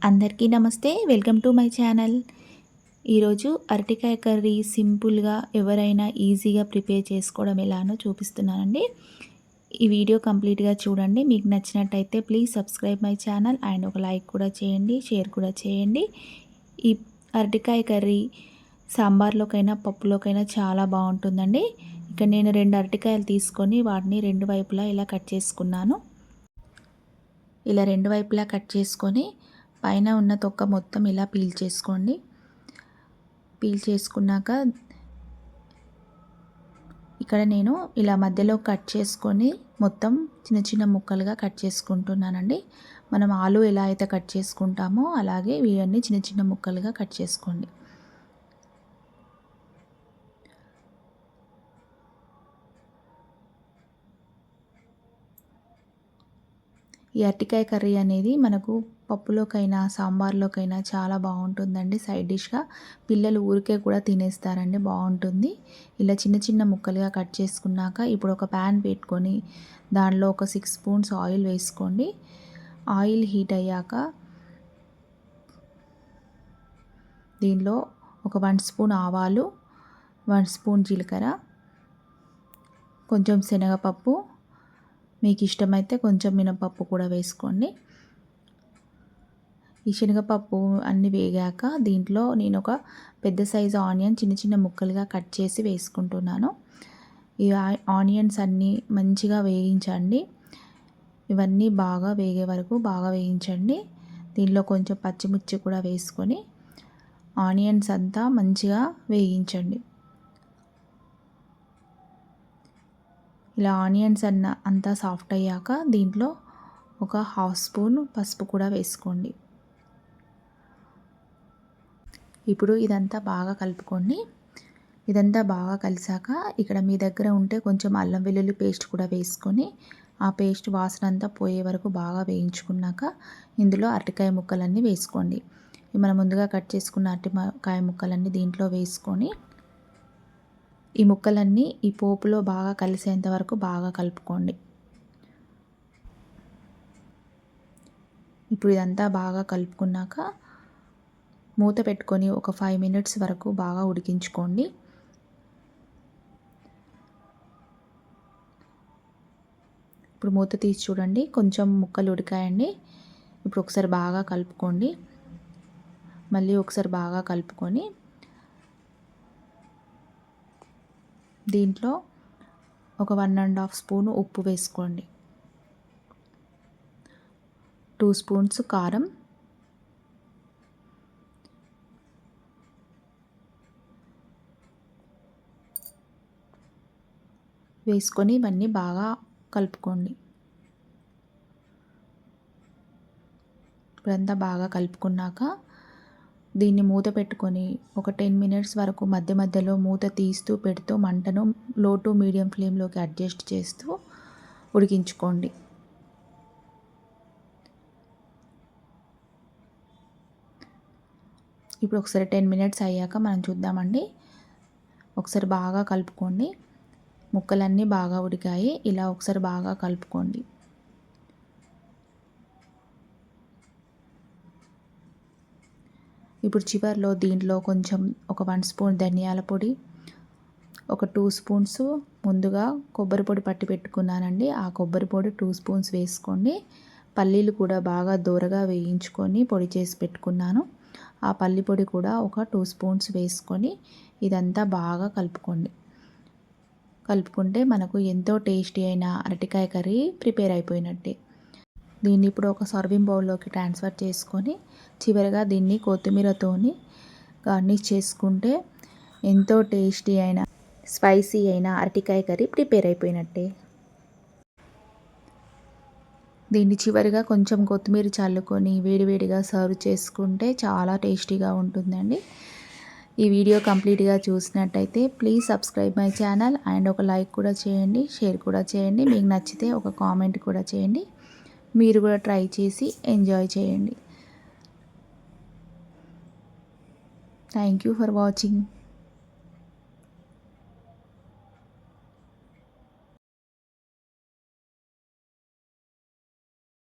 అందరికీ నమస్తే. Welcome to my channel. ఈరోజు అరటికాయ కర్రీ సింపుల్గా ఎవరైనా ఈజీగా ప్రిపేర్ చేసుకోవడం ఎలానో చూపిస్తున్నానండి. ఈ వీడియో కంప్లీట్గా చూడండి. మీకు నచ్చినట్టయితే please subscribe my channel and ఒక లైక్ కూడా చేయండి, షేర్ కూడా చేయండి. ఈ అరటికాయ కర్రీ సాంబార్లోకైనా పప్పులోకైనా చాలా బాగుంటుందండి. ఇక్కడ నేను 2 అరటికాయలు తీసుకొని వాటిని 2 వైపులా ఇలా కట్ చేసుకున్నాను. ఇలా 2 వైపులా కట్ చేసుకొని పైన ఉన్న తొక్క మొత్తం ఇలా పీల్ చేసుకోండి. పీల్ చేసుకున్నాక ఇక్కడ నేను ఇలా మధ్యలో కట్ చేసుకొని మొత్తం చిన్న చిన్న ముక్కలుగా కట్ చేసుకుంటున్నానండి. మనం ఆలు ఎలా అయితే కట్ చేసుకుంటామో అలాగే ఇవన్నీ చిన్న చిన్న ముక్కలుగా కట్ చేసుకోండి. ఈ అరటికాయ కర్రీ అనేది మనకు పప్పులోకైనా సాంబార్లోకైనా చాలా బాగుంటుందండి. సైడ్ డిష్గా పిల్లలు ఊరికే కూడా తినేస్తారండి, బాగుంటుంది. ఇలా చిన్న చిన్న ముక్కలుగా కట్ చేసుకున్నాక ఇప్పుడు ఒక ప్యాన్ పెట్టుకొని దానిలో ఒక 6 స్పూన్స్ ఆయిల్ వేసుకోండి. ఆయిల్ హీట్ అయ్యాక దీనిలో ఒక 1 స్పూన్ ఆవాలు, 1 స్పూన్ జీలకర్ర, కొంచెం శనగపప్పు, మీకు ఇష్టమైతే కొంచెం మినపప్పు కూడా వేసుకోండి. ఈ శనగపప్పు అన్నీ వేగాక దీంట్లో నేను ఒక పెద్ద సైజు ఆనియన్ చిన్న చిన్న ముక్కలుగా కట్ చేసి వేసుకుంటున్నాను. ఈ ఆనియన్స్ అన్నీ మంచిగా వేయించండి. ఇవన్నీ బాగా వేగే వరకు బాగా వేయించండి. దీనిలో కొంచెం పచ్చిమిర్చి కూడా వేసుకొని ఆనియన్స్ అంతా మంచిగా వేయించండి. ఇలా ఆనియన్స్ అంతా సాఫ్ట్ అయ్యాక దీంట్లో ఒక 1/2 స్పూన్ పసుపు కూడా వేసుకోండి. ఇప్పుడు ఇదంతా బాగా కలుపుకోండి. ఇదంతా బాగా కలిసాక ఇక్కడ మీ దగ్గర ఉంటే కొంచెం అల్లం వెల్లుల్లి పేస్ట్ కూడా వేసుకొని ఆ పేస్ట్ వాసన అంతా పోయే వరకు బాగా వేయించుకున్నాక ఇందులో అరటికాయ ముక్కలన్నీ వేసుకోండి. మనం ముందుగా కట్ చేసుకున్న అరటికాయ ముక్కలన్నీ దీంట్లో వేసుకొని ఈ ముక్కలన్నీ ఈ పోపులో బాగా కలిసేంత వరకు బాగా కలుపుకోండి. ఇప్పుడు ఇదంతా బాగా కలుపుకున్నాక మూత పెట్టుకొని ఒక 5 మినిట్స్ వరకు బాగా ఉడికించుకోండి. ఇప్పుడు మూత తీసి చూడండి, కొంచెం ముక్కలు ఉడికాయండి. ఇప్పుడు ఒకసారి బాగా కలుపుకోండి. మళ్ళీ ఒకసారి బాగా కలుపుకొని దీంట్లో ఒక 1½ స్పూను ఉప్పు వేసుకోండి. 2 స్పూన్స్ కారం, వేసుకొని ఇవన్నీ బాగా కలుపుకోండి. ఇప్పుడంతా బాగా కలుపుకున్నాక దీన్ని మూత పెట్టుకొని ఒక 10 మినిట్స్ వరకు మధ్య మధ్యలో మూత తీస్తూ పెడుతూ మంటను లో టు మీడియం ఫ్లేమ్లోకి అడ్జస్ట్ చేస్తూ ఉడికించుకోండి. ఇప్పుడు ఒకసారి 10 మినిట్స్ అయ్యాక మనం చూద్దామండి. ఒకసారి బాగా కలుపుకోండి. ముక్కలన్నీ బాగా ఉడికాయి. ఇలా ఒకసారి బాగా కలుపుకోండి. ఇప్పుడు చివర్లో దీంట్లో కొంచెం ఒక 1 స్పూన్ ధనియాల పొడి, ఒక 2 స్పూన్స్ ముందుగా కొబ్బరి పొడి పట్టి పెట్టుకున్నానండి. ఆ కొబ్బరి పొడి 2 స్పూన్స్ వేసుకోండి. పల్లీలు కూడా బాగా దోరగా వేయించుకొని పొడి చేసి పెట్టుకున్నాను. ఆ పల్లి పొడి కూడా ఒక 2 స్పూన్స్ వేసుకొని ఇదంతా బాగా కలుపుకోండి. కలుపుకుంటే మనకు ఎంతో టేస్టీ అయిన అరటికాయ కర్రీ ప్రిపేర్ అయిపోయినట్టే. దీన్ని ఇప్పుడు ఒక సర్వింగ్ బౌల్లోకి ట్రాన్స్ఫర్ చేసుకొని చివరిగా దీన్ని కొత్తిమీరతోని గార్నిష్ చేసుకుంటే ఎంతో టేస్టీ అయిన స్పైసీ అయిన అరటికాయ కర్రీ ప్రిపేర్ అయిపోయినట్టే. దీన్ని చివరిగా కొంచెం కొత్తిమీర చల్లుకొని వేడివేడిగా సర్వ్ చేసుకుంటే చాలా టేస్టీగా ఉంటుందండి. ఈ వీడియో కంప్లీట్గా చూసినట్టయితే please subscribe my channel and ఒక లైక్ కూడా చేయండి, షేర్ కూడా చేయండి. మీకు నచ్చితే ఒక కామెంట్ కూడా చేయండి. మీరు కూడా ట్రై చేసి ఎంజాయ్ చేయండి. Thank you for watching.